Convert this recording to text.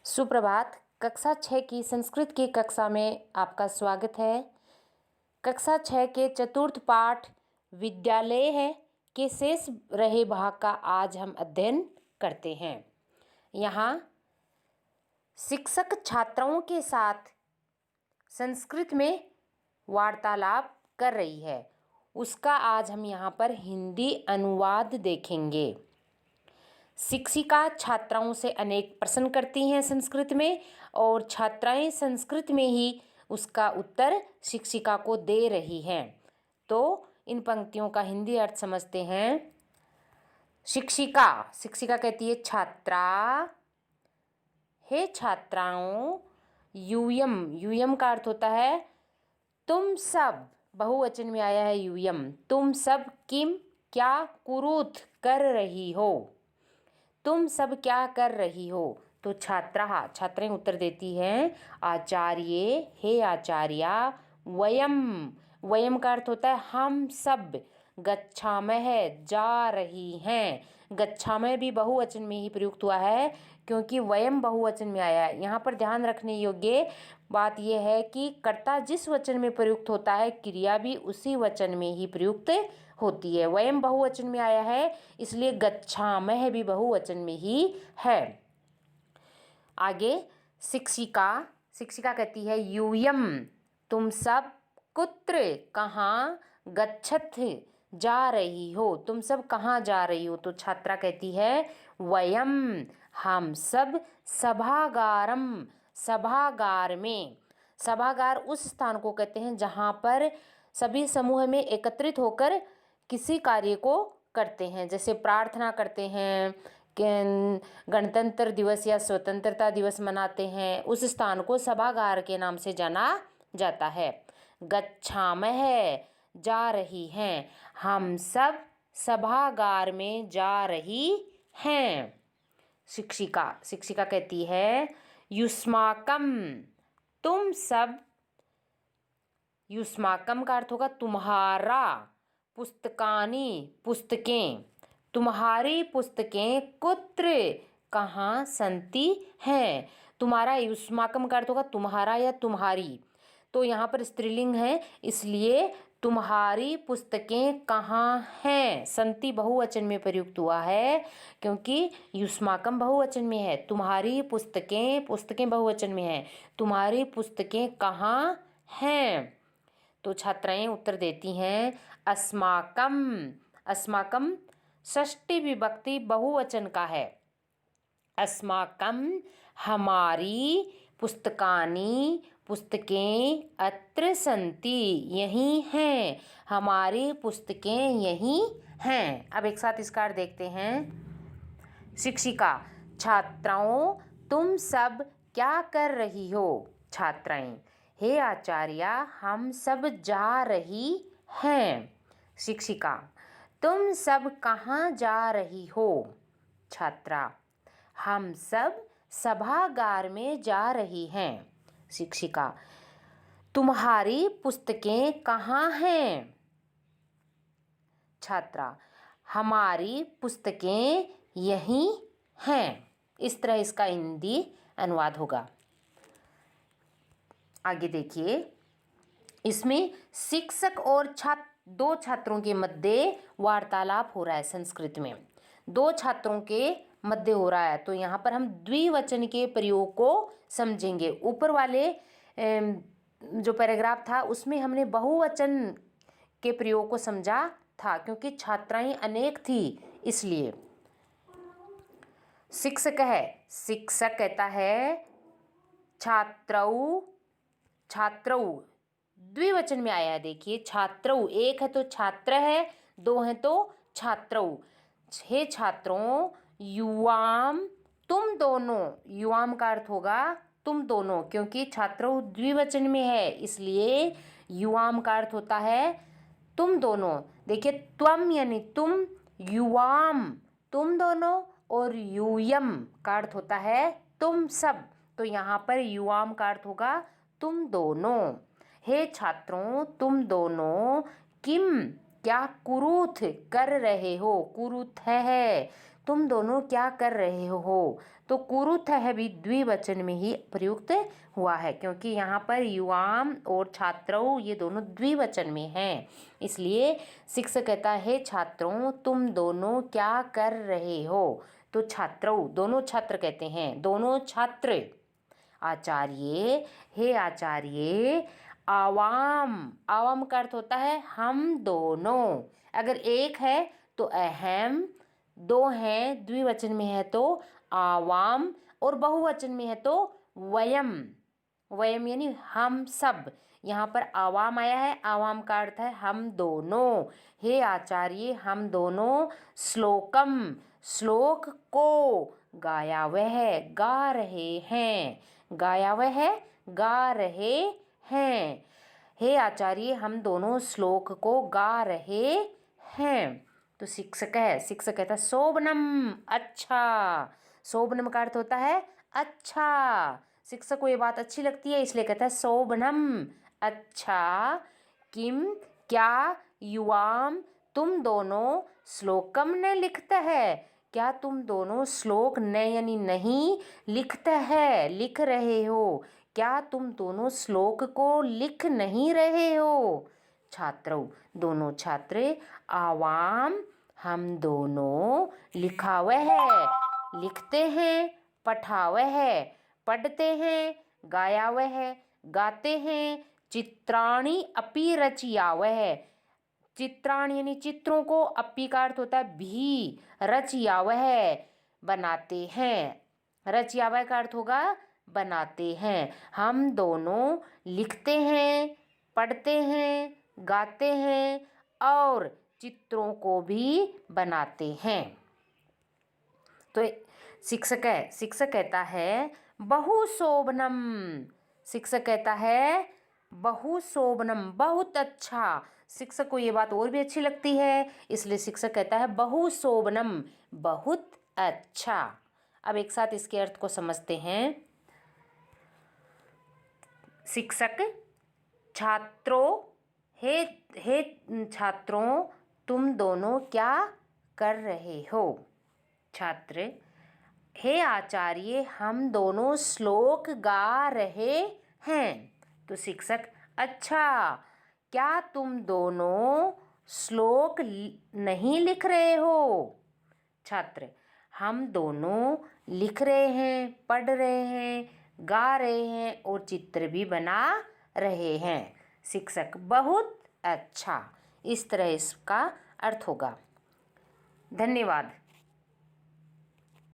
सुप्रभात। कक्षा 6 की संस्कृत की कक्षा में आपका स्वागत है। कक्षा 6 के चतुर्थ पाठ विद्यालय है के शेष रहे भाग का आज हम अध्ययन करते हैं। यहाँ शिक्षक छात्राओं के साथ संस्कृत में वार्तालाप कर रही है, उसका आज हम यहाँ पर हिंदी अनुवाद देखेंगे। शिक्षिका छात्राओं से अनेक प्रश्न करती हैं संस्कृत में और छात्राएं संस्कृत में ही उसका उत्तर शिक्षिका को दे रही हैं। तो इन पंक्तियों का हिंदी अर्थ समझते हैं। शिक्षिका कहती है छात्रा, हे छात्राओं। यूयम का अर्थ होता है तुम सब, बहुवचन में आया है यूयम। तुम सब किम क्या कुरुत कर रही हो, तुम सब क्या कर रही हो। तो छात्राएं उत्तर देती हैं आचार्य, हे आचार्या। वयम का अर्थ होता है हम सब। गच्छामः जा रही हैं। गच्छामः भी बहुवचन में ही प्रयुक्त हुआ है क्योंकि वयम बहुवचन में आया है। यहाँ पर ध्यान रखने योग्य बात यह है कि कर्ता जिस वचन में प्रयुक्त होता है क्रिया भी उसी वचन में ही प्रयुक्त होती है। वयम बहुवचन में आया है इसलिए गच्छामः भी बहुवचन में ही है। आगे शिक्षिका कहती है यूयम, तुम सब कुत्र कहाँ गच्छथ जा रही हो, तुम सब कहाँ जा रही हो। तो छात्रा कहती है वयम, हम सब सभागारम, सभागार में। सभागार उस स्थान को कहते हैं जहाँ पर सभी समूह में एकत्रित होकर किसी कार्य को करते हैं, जैसे प्रार्थना करते हैं, गणतंत्र दिवस या स्वतंत्रता दिवस मनाते हैं, उस स्थान को सभागार के नाम से जाना जाता है। गच्छामः जा रही हैं, हम सब सभागार में जा रही हैं। शिक्षिका कहती है युष्माकम, तुम सब। युष्माकम का अर्थ होगा तुम्हारा। पुस्तकानि, पुस्तकें। तुम्हारी पुस्तकें कुत्र कहाँ संति हैं। तुम्हारा युष्माकम का अर्थ होगा तुम्हारा या तुम्हारी। तो यहाँ पर स्त्रीलिंग है इसलिए तुम्हारी पुस्तकें कहाँ हैं। संति बहुवचन में प्रयुक्त हुआ है क्योंकि युष्माकम बहुवचन में है। तुम्हारी पुस्तकें बहुवचन में है। तुम्हारी पुस्तकें कहाँ हैं। तो छात्राएं उत्तर देती हैं अस्माकम। अस्माकम षष्ठी विभक्ति बहुवचन का है। अस्माकम हमारी, पुस्तकानि पुस्तकें, अत्र सन्ति यहीं हैं, हमारी पुस्तकें यहीं हैं। अब एक साथ इसका अर्थ देखते हैं। शिक्षिका, छात्राओं तुम सब क्या कर रही हो। छात्राएं, हे आचार्य हम सब जा रही हैं। शिक्षिका, तुम सब कहाँ जा रही हो। छात्रा, हम सब सभागार में जा रही हैं। शिक्षिका, तुम्हारी पुस्तकें कहाँ हैं। छात्रा, हमारी पुस्तकें यहीं हैं। इस तरह इसका हिंदी अनुवाद होगा। आगे देखिए, इसमें शिक्षक और दो छात्रों के मध्य वार्तालाप हो रहा है। संस्कृत में दो छात्रों के मध्य हो रहा है तो यहाँ पर हम द्विवचन के प्रयोग को समझेंगे। ऊपर वाले जो पैराग्राफ था उसमें हमने बहुवचन के प्रयोग को समझा था क्योंकि छात्राएं अनेक थी इसलिए। शिक्षक कहता है छात्रौ, छात्रौ द्विवचन में आया है। देखिए छात्रौ, एक है तो छात्र है, दो है तो छात्रौ। हे छात्रों, युवाम तुम दोनों। युवाम का अर्थ होगा तुम दोनों क्योंकि छात्रौ द्विवचन में है इसलिए युवाम का अर्थ होता है तुम दोनों। देखिए त्वम यानी तुम, युवाम तुम दोनों और यूयम का अर्थ होता है तुम सब। तो यहाँ पर युवाम का अर्थ होगा तुम दोनों। हे छात्रों तुम दोनों किम क्या कुरुथ कर रहे हो। कुरुथ है तुम दोनों क्या कर रहे हो। तो कुरुतः भी द्विवचन में ही प्रयुक्त हुआ है, क्योंकि यहाँ पर युवाम और छात्रों ये दोनों द्विवचन में हैं। इसलिए शिक्षक कहता है छात्रों तुम दोनों क्या कर रहे हो। तो छात्रों दोनों छात्र कहते हैं, दोनों छात्र। आचार्य, हे आचार्य। आवाम, आवाम का अर्थ होता है हम दोनों। अगर एक है तो अहम, दो हैं द्विवचन में है तो आवाम, और बहुवचन में है तो वयम। वयम यानी हम सब। यहाँ पर आवाम आया है, आवाम का अर्थ है हम दोनों। हे आचार्य हम दोनों श्लोकम, श्लोक को गाया वह, गा रहे हैं। गाया वह, गा रहे हैं। हे आचार्य हम दोनों श्लोक को गा रहे हैं। तो शिक्षक है, शिक्षक कहता है शोभनम, अच्छा। शोभनम का अर्थ होता है अच्छा। शिक्षक को ये बात अच्छी लगती है इसलिए कहता है शोभनम, अच्छा। किम, क्या, युवाम तुम दोनों श्लोकम ने लिखता है, क्या तुम दोनों श्लोक न यानी नहीं लिखता है, लिख रहे हो। क्या तुम दोनों श्लोक को लिख नहीं रहे हो। छात्रों दोनों छात्र। आवाम हम दोनों। लिखावे है, लिखते हैं। पढ़ावे है, पढ़ते हैं। गायावे है, गाते हैं। चित्राणि अपि रचयावे है, चित्राणि यानी चित्रों को, अपि का अर्थ होता है भी, रचयावे है बनाते हैं। रचयावे का अर्थ होगा बनाते हैं। हम दोनों लिखते हैं, पढ़ते हैं, गाते हैं और चित्रों को भी बनाते हैं। तो शिक्षक है, शिक्षक कहता है बहुशोभनम। शिक्षक कहता है बहुशोभनम, बहुत अच्छा। शिक्षक को ये बात और भी अच्छी लगती है इसलिए शिक्षक कहता है बहुशोभनम, बहुत अच्छा। अब एक साथ इसके अर्थ को समझते हैं। शिक्षक छात्रों, हे छात्रों तुम दोनों क्या कर रहे हो। छात्र, हे आचार्य हम दोनों श्लोक गा रहे हैं। तो शिक्षक, अच्छा क्या तुम दोनों श्लोक नहीं लिख रहे हो। छात्र, हम दोनों लिख रहे हैं, पढ़ रहे हैं, गा रहे हैं और चित्र भी बना रहे हैं। शिक्षक, बहुत अच्छा। इस तरह इसका अर्थ होगा। धन्यवाद।